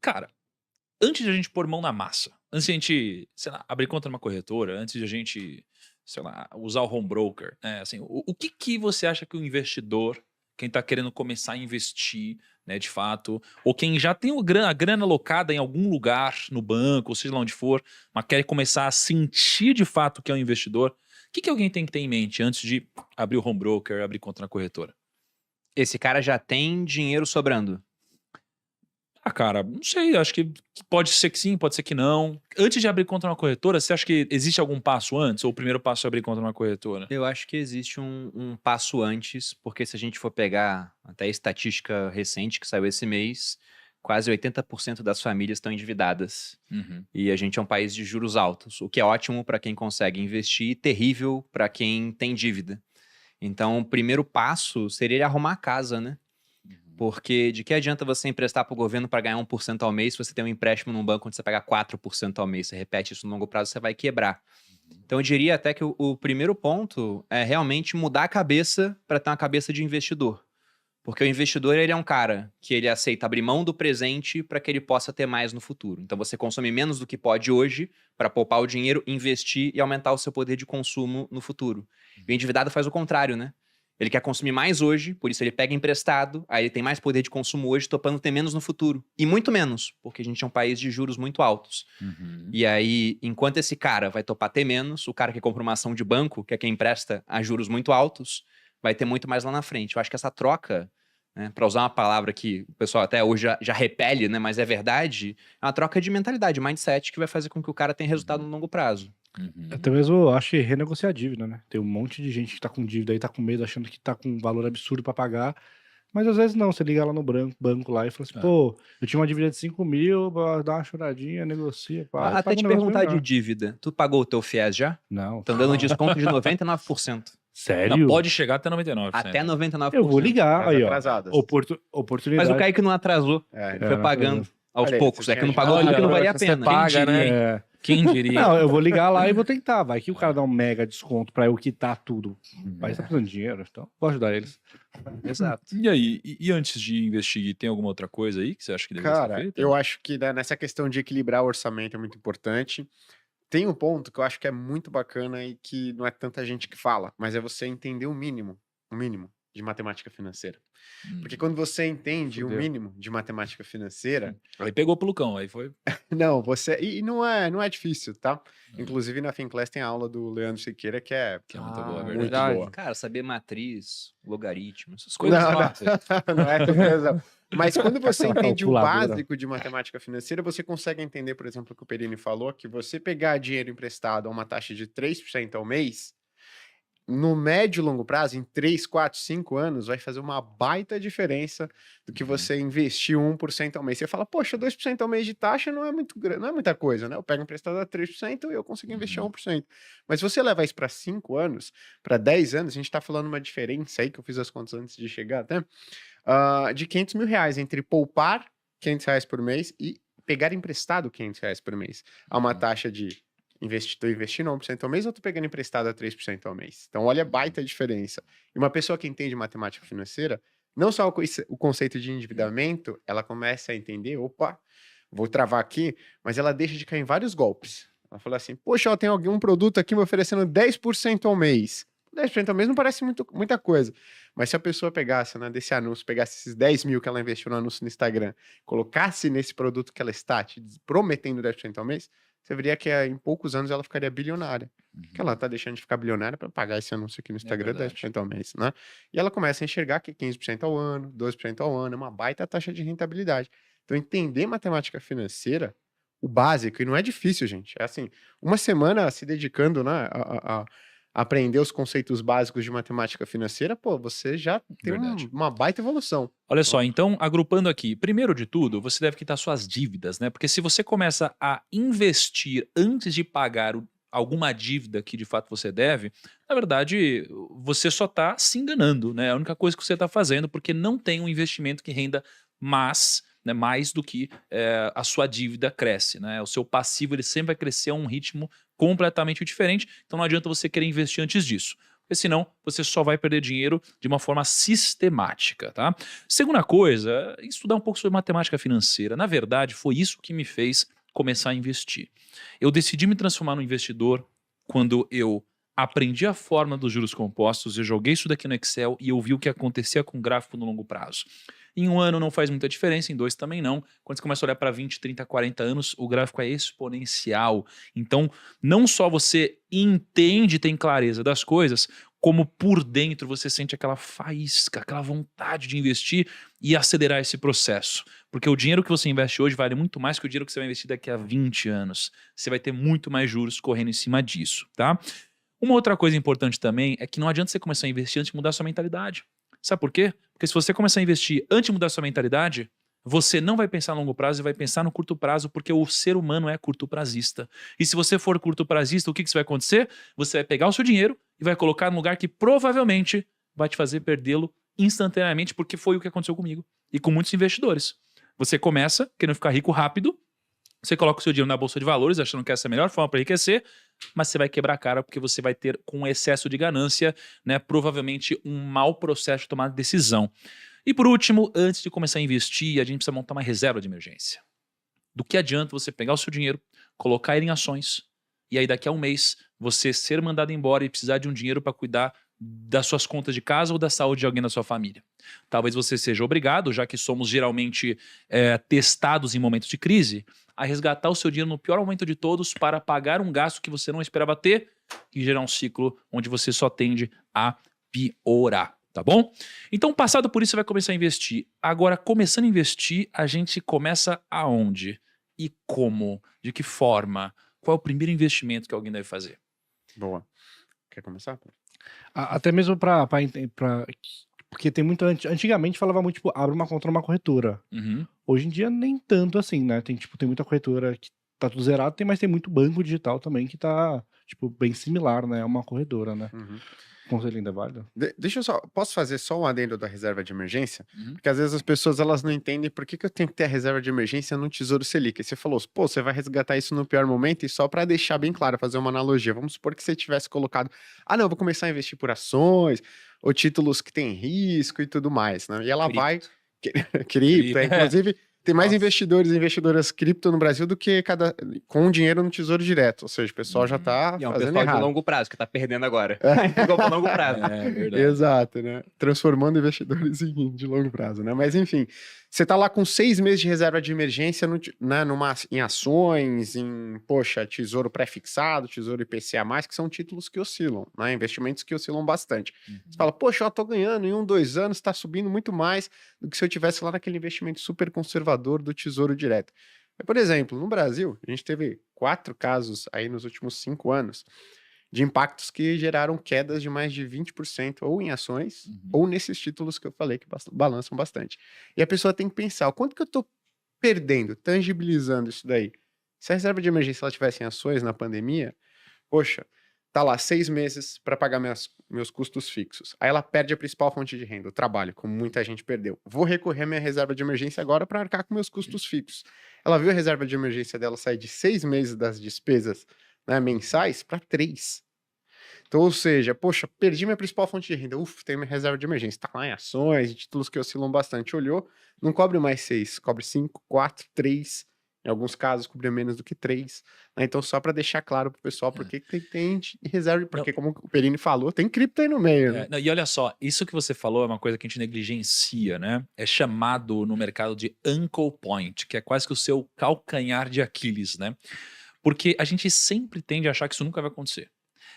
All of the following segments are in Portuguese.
Cara, antes de a gente pôr mão na massa, antes de a gente, sei lá, abrir conta numa corretora, antes de a gente, sei lá, usar o home broker, né, assim, o que que você acha que o investidor, quem tá querendo começar a investir, né, de fato, ou quem já tem a grana alocada em algum lugar no banco, ou seja lá onde for, mas quer começar a sentir de fato que é um investidor, o que que alguém tem que ter em mente antes de abrir o home broker, abrir conta na corretora? Esse cara já tem dinheiro sobrando. Ah, cara, não sei, acho que pode ser que sim, pode ser que não. Antes de abrir conta numa corretora, você acha que existe algum passo antes? Ou o primeiro passo é abrir conta numa corretora? Eu acho que existe um passo antes, porque se a gente for pegar até a estatística recente que saiu esse mês, quase 80% das famílias estão endividadas. Uhum. E a gente é um país de juros altos, o que é ótimo para quem consegue investir e terrível para quem tem dívida. Então, o primeiro passo seria ele arrumar a casa, né? Porque de que adianta você emprestar para o governo para ganhar 1% ao mês se você tem um empréstimo num banco onde você paga 4% ao mês? Você repete isso no longo prazo, você vai quebrar. Então eu diria até que o primeiro ponto é realmente mudar a cabeça para ter uma cabeça de investidor. Porque o investidor, ele é um cara que ele aceita abrir mão do presente para que ele possa ter mais no futuro. Então você consome menos do que pode hoje para poupar o dinheiro, investir e aumentar o seu poder de consumo no futuro. E o endividado faz o contrário, né? Ele quer consumir mais hoje, por isso ele pega emprestado, aí ele tem mais poder de consumo hoje, topando ter menos no futuro. E muito menos, porque a gente é um país de juros muito altos. Uhum. E aí, enquanto esse cara vai topar ter menos, o cara que compra uma ação de banco, que é quem empresta a juros muito altos, vai ter muito mais lá na frente. Eu acho que essa troca, né, para usar uma palavra que o pessoal até hoje já repele, né, mas é verdade, é uma troca de mentalidade, mindset, que vai fazer com que o cara tenha resultado no longo prazo. Uhum. Até mesmo eu acho que renegociar a dívida, né? Tem um monte de gente que tá com dívida aí, tá com medo, achando que tá com um valor absurdo pra pagar. Mas às vezes não, você liga lá no banco lá e fala assim, É. pô, eu tinha uma dívida de 5 mil, dá uma choradinha, negocia, pá, e Até paga te um negócio perguntar de melhor. dívida, tu pagou o teu FIES já? Não. Estão dando um desconto de 99%. Não, Sério? pode chegar até 99%. Até 99%. Eu vou ligar, As aí ó, atrasadas. Mas oportunidade. o Kaique não atrasou. É. Ele foi não pagando atrasou. aos Olha aí, poucos. você É que tinha não pagou chegado, tudo que não olha, valia a você pena. paga, Quem né? diria, hein? É. Quem diria? Não, eu vou ligar lá e vou tentar, vai que o cara dá um mega desconto pra eu quitar tudo. Uhum. Mas tá precisando de dinheiro, então vou ajudar eles. Exato. E aí, e antes de investir, tem alguma outra coisa aí que você acha que deveria ser Cara, feita? eu acho que né, nessa questão de equilibrar o orçamento é muito importante. Tem um ponto que eu acho que é muito bacana e que não é tanta gente que fala, mas é você entender o mínimo de matemática financeira. Porque quando você entende o Fudeu. mínimo de matemática financeira, Aí pegou pelo cão, aí foi... não, você. E não é difícil, tá? Inclusive na Finclass tem a aula do Leandro Siqueira que é Que é muito boa, é muito verdade. boa. Cara, saber matriz, logaritmo, essas Coisas Não, fáceis. não é essa coisa. Mas quando você Aquela entende o calculadora. básico de matemática financeira, você consegue entender, por exemplo, o que o Perini falou, que você pegar dinheiro emprestado a uma taxa de 3% ao mês, no médio e longo prazo, em 3, 4, 5 anos, vai fazer uma baita diferença do que você investir 1% ao mês. Você fala, poxa, 2% ao mês de taxa não é não é muita coisa, né? Eu pego emprestado a 3% e eu consigo investir a 1%. Mas se você levar isso para 5 anos, para 10 anos, a gente está falando uma diferença aí, que eu fiz as contas antes de chegar até, de 500 mil reais entre poupar 500 reais por mês e pegar emprestado 500 reais por mês. A uma taxa de tô investindo 1% ao mês ou tô pegando emprestado a 3% ao mês. Então, olha a baita diferença. E uma pessoa que entende matemática financeira, não só o conceito de endividamento, ela começa a entender, opa, vou travar aqui, mas ela deixa de cair em vários golpes. Ela fala assim, poxa, ó, tem algum produto aqui me oferecendo 10% ao mês. 10% ao mês não parece muita coisa. Mas se a pessoa pegasse, né, desse anúncio, pegasse esses 10 mil que ela investiu no anúncio no Instagram, colocasse nesse produto que ela está te prometendo 10% ao mês, você veria que em poucos anos ela ficaria bilionária. Que ela tá deixando de ficar bilionária para pagar esse anúncio aqui no Instagram, verdade. 10% ao mês, né? E ela começa a enxergar que 15% ao ano, 12% ao ano, é uma baita taxa de rentabilidade. Então, entender matemática financeira, o básico, e não é difícil, gente. É assim, uma semana se dedicando, né, a aprender os conceitos básicos de matemática financeira, pô, você já tem Verdade. uma baita evolução. Olha só, então, agrupando aqui, primeiro de tudo, você deve quitar suas dívidas, né? Porque se você começa a investir antes de pagar alguma dívida que de fato você deve, na verdade, você só está se enganando, né? É a única coisa que você está fazendo, porque não tem um investimento que renda mais do que a sua dívida cresce, né? O seu passivo ele sempre vai crescer a um ritmo completamente diferente, então não adianta você querer investir antes disso. porque senão você só vai perder dinheiro de uma forma sistemática, tá? Segunda coisa, estudar um pouco sobre matemática financeira. Na verdade, foi isso que me fez começar a investir. Eu decidi me transformar num investidor quando eu aprendi a forma dos juros compostos, eu joguei isso daqui no Excel e eu vi o que acontecia com o gráfico no longo prazo. Em um ano não faz muita diferença, em 2 também não. Quando você começa a olhar para 20, 30, 40 anos, o gráfico é exponencial. Então, não só você entende, tem clareza das coisas, como por dentro você sente aquela faísca, aquela vontade de investir e acelerar esse processo. Porque o dinheiro que você investe hoje vale muito mais que o dinheiro que você vai investir daqui a 20 anos. Você vai ter muito mais juros correndo em cima disso, tá? Uma outra coisa importante também é que não adianta você começar a investir antes de mudar sua mentalidade. Sabe por quê? Porque se você começar a investir antes de mudar sua mentalidade, você não vai pensar a longo prazo e vai pensar no curto prazo, porque o ser humano é curto prazista. E se você for curto prazista, o que vai acontecer? Você vai pegar o seu dinheiro e vai colocar num lugar que provavelmente vai te fazer perdê-lo instantaneamente, porque foi o que aconteceu comigo e com muitos investidores. Você começa querendo ficar rico rápido, você coloca o seu dinheiro na bolsa de valores, achando que essa é a melhor forma para enriquecer, mas você vai quebrar a cara porque você vai ter, com excesso de ganância, né, provavelmente um mau processo de tomar decisão. E por último, antes de começar a investir, a gente precisa montar uma reserva de emergência. Do que adianta você pegar o seu dinheiro, colocar ele em ações, e aí daqui a um mês você ser mandado embora e precisar de um dinheiro para cuidar das suas contas de casa ou da saúde de alguém da sua família. Talvez você seja obrigado, já que somos geralmente testados em momentos de crise, a resgatar o seu dinheiro no pior momento de todos para pagar um gasto que você não esperava ter e gerar um ciclo onde você só tende a piorar, tá bom? Então, passado por isso, você vai começar a investir. Agora, começando a investir, a gente começa aonde? E como? De que forma? Qual é o primeiro investimento que alguém deve fazer? Boa. Quer começar? Até mesmo porque tem muito. Antigamente falava muito, tipo, abre uma conta numa corretora. Uhum. Hoje em dia nem tanto assim, né? Tem muita corretora que tá tudo zerado, mas tem muito banco digital também que tá, tipo, bem similar, né? É uma corretora, né? Uhum. Conselho ainda é válido? Deixa eu só. Posso fazer só um adendo da reserva de emergência? Uhum. Porque às vezes as pessoas elas não entendem por que eu tenho que ter a reserva de emergência no Tesouro Selic. E você falou, pô, você vai resgatar isso no pior momento, e só para deixar bem claro, fazer uma analogia. Vamos supor que você tivesse colocado, não, eu vou começar a investir por ações ou títulos que têm risco e tudo mais, né? E ela vai. Cripto, inclusive. Tem mais investidores e investidoras cripto no Brasil do que com dinheiro no Tesouro Direto. Ou seja, o pessoal já tá E é um fazendo pessoal errado. de longo prazo, que tá perdendo agora. Ficou pra longo prazo. É verdade. Exato, né? Transformando investidores de longo prazo, né? Mas enfim, você tá lá com 6 meses de reserva de emergência em ações, tesouro pré-fixado, tesouro IPCA+, que são títulos que oscilam, né? Investimentos que oscilam bastante. Uhum. Você fala, poxa, eu tô ganhando em 1, 2 anos, tá subindo muito mais do que se eu tivesse lá naquele investimento super conservador do Tesouro Direto. Por exemplo, no Brasil, a gente teve 4 casos aí nos últimos 5 anos de impactos que geraram quedas de mais de 20% ou em ações ou nesses títulos que eu falei que balançam bastante. E a pessoa tem que pensar, o quanto que eu tô perdendo, tangibilizando isso daí? Se a reserva de emergência ela tivesse em ações na pandemia, poxa, tá lá 6 meses para pagar meus custos fixos. Aí ela perde a principal fonte de renda, o trabalho, como muita gente perdeu. Vou recorrer à minha reserva de emergência agora para arcar com meus custos fixos. Ela viu a reserva de emergência dela sair de 6 meses das despesas, né, mensais para 3. Então, ou seja, poxa, perdi minha principal fonte de renda. Tenho minha reserva de emergência. Tá lá em ações, títulos que oscilam bastante. Olhou, não cobre mais 6, cobre 5, 4, 3. Em alguns casos, cobria menos do que 3. Né? Então, só para deixar claro pro pessoal por que tem reserva. Porque, como o Perini falou, tem cripto aí no meio. Né? E olha só, isso que você falou é uma coisa que a gente negligencia, né? É chamado no mercado de ankle point, que é quase que o seu calcanhar de Aquiles, né? Porque a gente sempre tende a achar que isso nunca vai acontecer.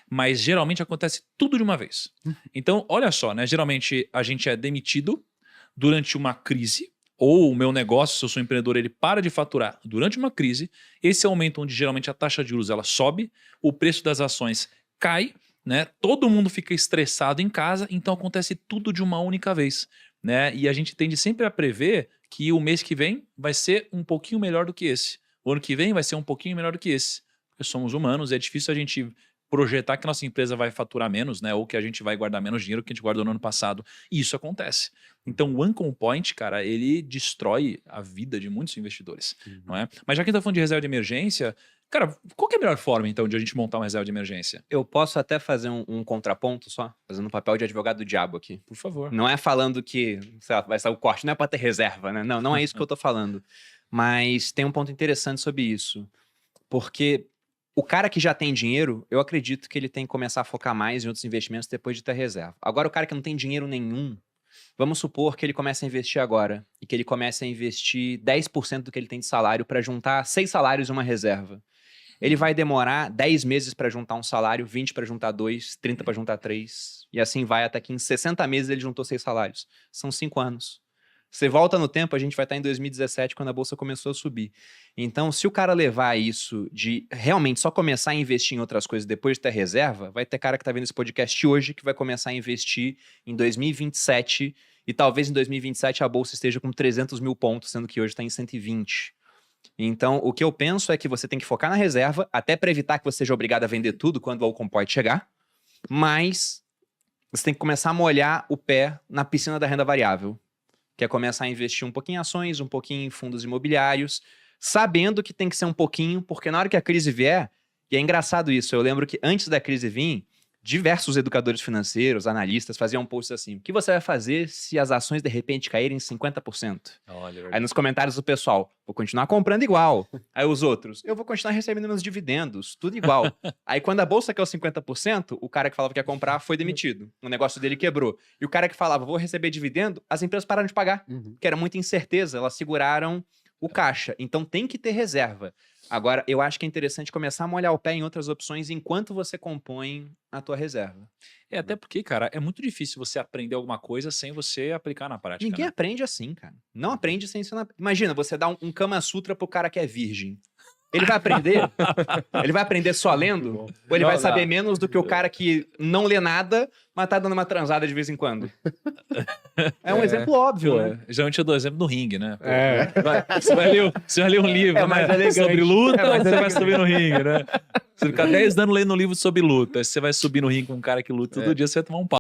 Mas geralmente acontece tudo de uma vez. Então, olha só, né? Geralmente a gente é demitido durante uma crise, ou o meu negócio, se eu sou empreendedor, ele para de faturar durante uma crise. Esse é o momento onde geralmente a taxa de juros ela sobe, o preço das ações cai, né? Todo mundo fica estressado em casa, então acontece tudo de uma única vez, né? E a gente tende sempre a prever que o mês que vem vai ser um pouquinho melhor do que esse. O ano que vem vai ser um pouquinho melhor do que esse. Porque somos humanos, é difícil a gente projetar que nossa empresa vai faturar menos, né? Ou que a gente vai guardar menos dinheiro que a gente guardou no ano passado. E isso acontece. Então, o Uncommon Point, cara, ele destrói a vida de muitos investidores, não é? Mas já que a gente tá falando de reserva de emergência, cara, qual que é a melhor forma, então, de a gente montar uma reserva de emergência? Eu posso até fazer um contraponto só, fazendo um papel de advogado do diabo aqui. Por favor. Não é falando que, sei lá, vai sair o corte, não é pra ter reserva, né? Não é isso que eu tô falando. Mas tem um ponto interessante sobre isso. Porque o cara que já tem dinheiro, eu acredito que ele tem que começar a focar mais em outros investimentos depois de ter reserva. Agora, o cara que não tem dinheiro nenhum, vamos supor que ele comece a investir agora e que ele comece a investir 10% do que ele tem de salário para juntar 6 salários em uma reserva. Ele vai demorar 10 meses para juntar um salário, 20 para juntar 2, 30 para juntar 3, e assim vai até que em 60 meses ele juntou 6 salários. São 5 anos. Você volta no tempo, a gente vai estar em 2017, quando a bolsa começou a subir. Então, se o cara levar isso de realmente só começar a investir em outras coisas depois de ter reserva, vai ter cara que está vendo esse podcast hoje que vai começar a investir em 2027 e talvez em 2027 a bolsa esteja com 300 mil pontos, sendo que hoje está em 120. Então, o que eu penso é que você tem que focar na reserva, até para evitar que você seja obrigado a vender tudo quando o Uncommon Point chegar, mas você tem que começar a molhar o pé na piscina da renda variável, que é começar a investir um pouquinho em ações, um pouquinho em fundos imobiliários, sabendo que tem que ser um pouquinho, porque na hora que a crise vier, e é engraçado isso, eu lembro que antes da crise vir, diversos educadores financeiros, analistas, faziam posts assim, o que você vai fazer se as ações de repente caírem 50%? Olha, Aí nos comentários do pessoal, vou continuar comprando igual. Aí os outros, eu vou continuar recebendo meus dividendos, tudo igual. Aí quando a bolsa caiu 50%, o cara que falava que ia comprar foi demitido. O negócio dele quebrou. E o cara que falava, vou receber dividendo, as empresas pararam de pagar. Que era muita incerteza, elas seguraram o caixa. Então tem que ter reserva. Agora, eu acho que é interessante começar a molhar o pé em outras opções enquanto você compõe a tua reserva. até porque, cara, é muito difícil você aprender alguma coisa sem você aplicar na prática. Ninguém né? aprende assim, cara. Não aprende sem ensinar. Imagina, você dá um Kama Sutra pro cara que é virgem. Ele vai aprender? Ele vai aprender só lendo? Ou ele Não, vai saber não. menos do que o cara que não lê nada, mas tá dando uma transada de vez em quando? É um exemplo óbvio, Pô, né? geralmente eu dou exemplo do ringue, né? Pô, É. Você vai ler um livro É mais né? elegante. sobre luta, É mais você vai elegante. subir no ringue, né? Você fica 10 anos lendo um livro sobre luta, você vai subir no ringue com um cara que luta todo dia, você vai tomar um pau.